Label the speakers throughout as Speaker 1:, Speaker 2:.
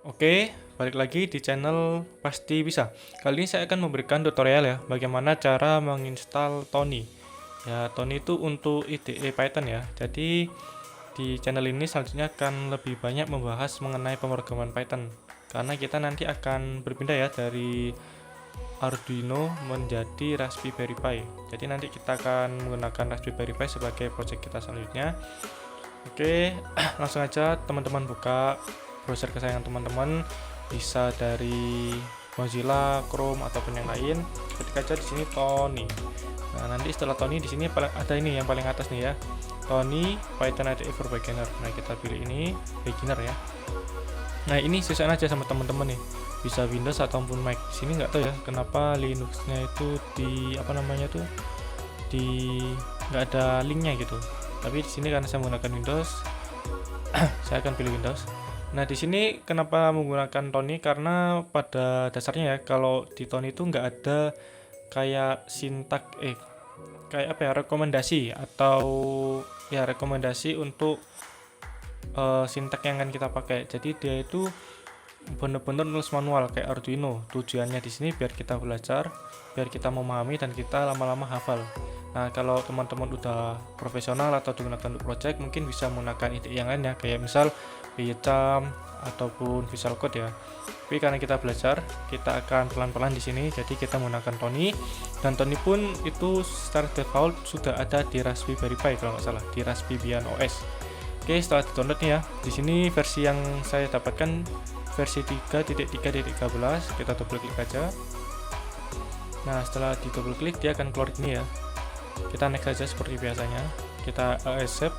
Speaker 1: Oke, balik lagi di channel Pasti Bisa. Kali ini saya akan memberikan tutorial ya, bagaimana cara menginstal Tony. Ya, Tony itu untuk IDE Python ya. Jadi di channel ini selanjutnya akan lebih banyak membahas mengenai pemrograman Python. Karena kita nanti akan berpindah ya dari Arduino menjadi Raspberry Pi. Jadi nanti kita akan menggunakan Raspberry Pi sebagai project kita selanjutnya. Oke, langsung aja teman-teman buka browser kesayangan teman-teman, bisa dari Mozilla, Chrome ataupun yang lain. Ketik aja di sini Tony. Nah, nanti setelah Tony di sini ada ini yang paling atas nih ya. Tony Python IDE for Beginner. Nah, kita pilih ini beginner ya. Nah, ini sesuaikan aja sama teman-teman nih. Bisa Windows ataupun Mac. Di sini nggak tahu ya kenapa Linux-nya itu di apa namanya tuh di nggak ada linknya gitu. Tapi di sini karena saya menggunakan Windows, saya akan pilih Windows. Nah, di sini kenapa menggunakan Tony? Karena pada dasarnya ya, kalau di Tony itu nggak ada kayak kayak apa ya, rekomendasi atau ya rekomendasi untuk sintak yang akan kita pakai. Jadi dia itu benar-benar nulis manual kayak Arduino. Tujuannya di sini biar kita belajar, biar kita memahami dan kita lama-lama hafal. Nah, kalau teman-teman udah profesional atau digunakan untuk project, mungkin bisa menggunakan IDE yang lainnya, kayak misal PyCharm ataupun Visual Code ya. Tapi karena kita belajar, kita akan pelan-pelan di sini. Jadi kita menggunakan Tony, dan Tony pun itu secara default sudah ada di Raspberry Pi kalau nggak salah, di Raspbian OS. Oke, setelah di-download nih ya. Di sini versi yang saya dapatkan versi 3.3.13. Kita double klik aja. Nah, setelah di double klik dia akan keluar gini ya. Kita next saja seperti biasanya, kita accept.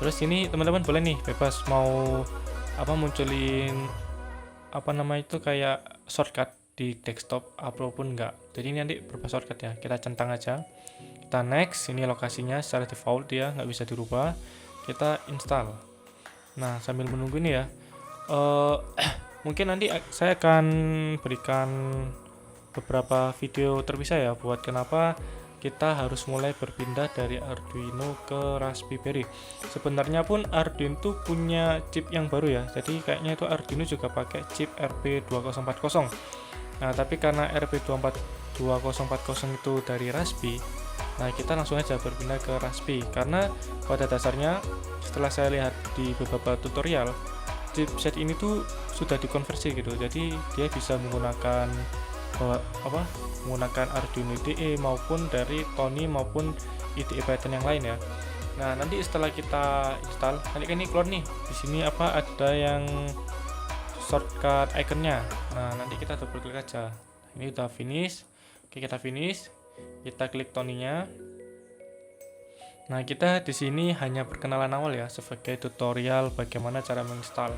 Speaker 1: Terus ini teman-teman boleh nih bebas mau munculin itu kayak shortcut di desktop apapun enggak. Jadi ini nanti berubah shortcut ya, kita centang aja, kita next. Ini lokasinya secara default dia nggak bisa dirubah, kita install. Nah, sambil menunggu ini ya, mungkin nanti saya akan berikan beberapa video terpisah ya buat kenapa kita harus mulai berpindah dari Arduino ke Raspberry. Sebenarnya pun Arduino itu punya chip yang baru ya, jadi kayaknya itu Arduino juga pakai chip RP2040. Nah, tapi karena RP2040 itu dari Raspi, nah kita langsung aja berpindah ke Raspi. Karena pada dasarnya setelah saya lihat di beberapa tutorial, chipset ini tuh sudah dikonversi gitu, jadi dia bisa menggunakan Arduino IDE maupun dari Tony maupun IDE Python yang lain ya. Nah, nanti setelah kita install, nanti kan ini keluar nih. Di sini ada yang shortcut iconnya. Nah, nanti kita double klik aja. Ini udah finish. Oke, kita finish. Kita klik Tony-nya. Nah, kita di sini hanya perkenalan awal ya, sebagai tutorial bagaimana cara menginstal.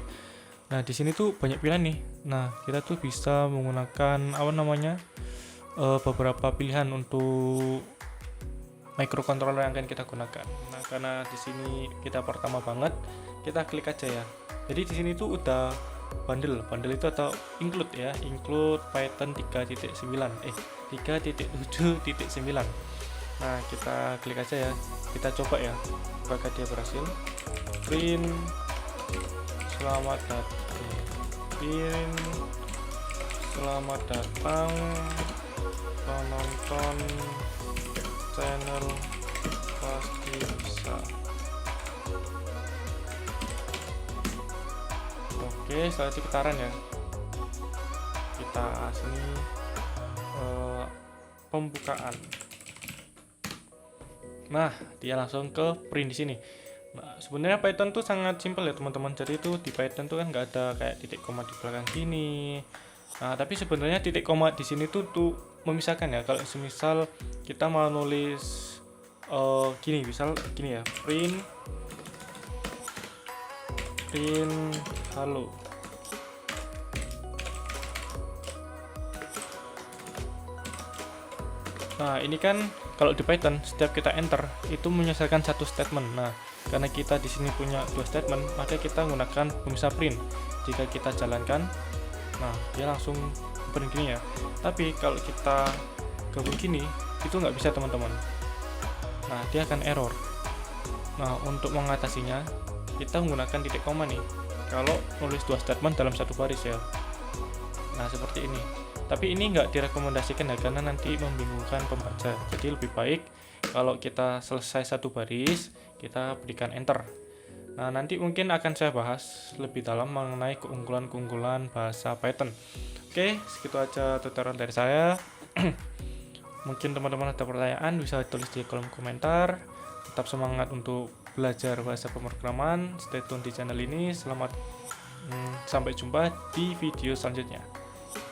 Speaker 1: Nah, di sini tuh banyak pilihan nih. Nah, kita tuh bisa menggunakan beberapa pilihan untuk microcontroller yang akan kita gunakan. Nah, karena di sini kita pertama banget, kita klik aja ya. Jadi di sini tuh udah bundle itu atau include ya, include Python 3.9 3.7.9. Nah, kita klik aja ya. Kita coba ya, apakah dia berhasil. Print selamat datang penonton channel Pasti Bisa. Oke, setelah itu kita run ya. Kita sini pembukaan. Nah, dia langsung ke print di sini. Nah, sebenarnya Python tuh sangat simpel ya teman-teman. Jadi itu di Python tuh kan nggak ada kayak titik koma di belakang sini. Nah, tapi sebenarnya titik koma di sini tuh memisahkan ya. Kalau semisal kita mau nulis misal gini ya, print halo. Nah, ini kan kalau di Python setiap kita enter itu menyelesaikan satu statement. Nah, karena kita di sini punya dua statement, maka kita menggunakan pemisah print. Jika kita jalankan, nah dia langsung print gini ya. Tapi kalau kita gabung gini, itu nggak bisa teman-teman. Nah, dia akan error. Nah, untuk mengatasinya kita menggunakan titik koma nih. kalau nulis 2 statement dalam satu baris ya. Nah, seperti ini. Tapi ini nggak direkomendasikan ya, karena nanti membingungkan pembaca. Jadi lebih baik kalau kita selesai satu baris, kita berikan enter. Nah, nanti mungkin akan saya bahas lebih dalam mengenai keunggulan-keunggulan bahasa Python. Oke, segitu aja tutorial dari saya. Mungkin teman-teman ada pertanyaan bisa tulis di kolom komentar. Tetap semangat untuk belajar bahasa pemrograman. Stay tune di channel ini. Sampai jumpa di video selanjutnya.